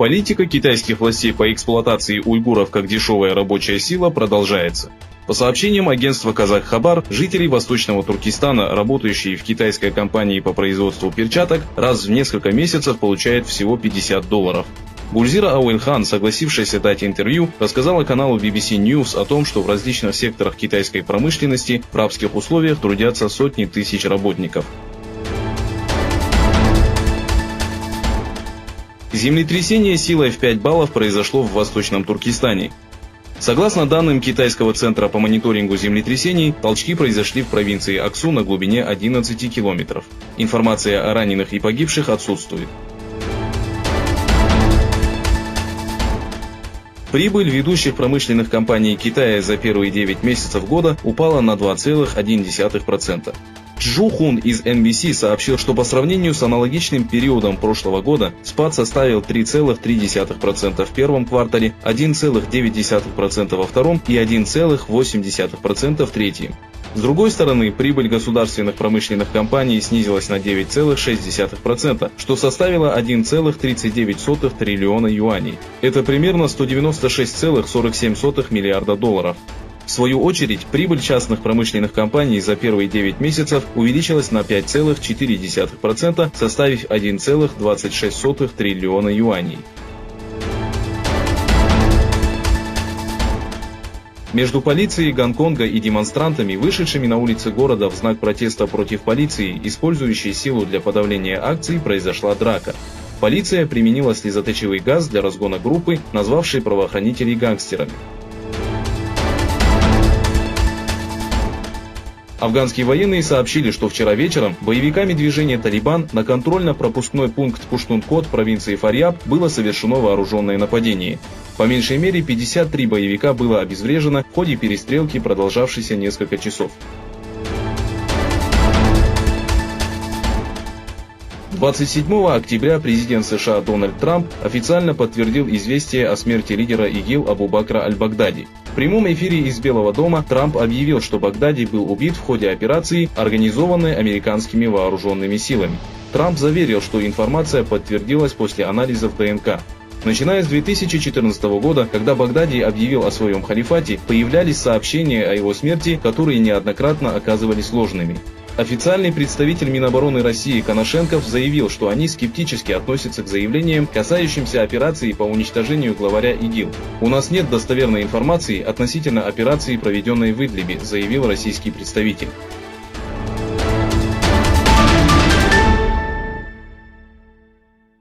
Политика китайских властей по эксплуатации уйгуров как дешевая рабочая сила продолжается. По сообщениям агентства «Казах-Хабар», жители Восточного Туркестана, работающие в китайской компании по производству перчаток, раз в несколько месяцев получают всего $50. Гульзира Ауэльхан, согласившаяся дать интервью, рассказала каналу BBC News о том, что в различных секторах китайской промышленности в рабских условиях трудятся сотни тысяч работников. Землетрясение силой в 5 баллов произошло в Восточном Туркестане. Согласно данным Китайского центра по мониторингу землетрясений, толчки произошли в провинции Аксу на глубине 11 километров. Информация о раненых и погибших отсутствует. Прибыль ведущих промышленных компаний Китая за первые 9 месяцев года упала на 2,1%. Чжу Хун из NBC сообщил, что по сравнению с аналогичным периодом прошлого года спад составил 3,3% в первом квартале, 1,9% во втором и 1,8% в третьем. С другой стороны, прибыль государственных промышленных компаний снизилась на 9,6%, что составило 1,39 триллиона юаней. Это примерно $196,47 миллиарда. В свою очередь, прибыль частных промышленных компаний за первые 9 месяцев увеличилась на 5,4%, составив 1,26 триллиона юаней. Между полицией Гонконга и демонстрантами, вышедшими на улицы города в знак протеста против полиции, использующей силу для подавления акций, произошла драка. Полиция применила слезоточивый газ для разгона группы, назвавшей правоохранителей гангстерами. Афганские военные сообщили, что вчера вечером боевиками движения «Талибан» на контрольно-пропускной пункт Пуштункот провинции Фарьяб было совершено вооруженное нападение. По меньшей мере 53 боевика было обезврежено в ходе перестрелки, продолжавшейся несколько часов. 27 октября президент США Дональд Трамп официально подтвердил известие о смерти лидера ИГИЛ Абу Бакра аль-Багдади. В прямом эфире из Белого дома Трамп объявил, что Багдади был убит в ходе операции, организованной американскими вооруженными силами. Трамп заверил, что информация подтвердилась после анализов ДНК. Начиная с 2014 года, когда Багдади объявил о своем халифате, появлялись сообщения о его смерти, которые неоднократно оказывались ложными. Официальный представитель Минобороны России Коношенков заявил, что они скептически относятся к заявлениям, касающимся операции по уничтожению главаря ИГИЛ. «У нас нет достоверной информации относительно операции, проведенной в Идлибе», заявил российский представитель.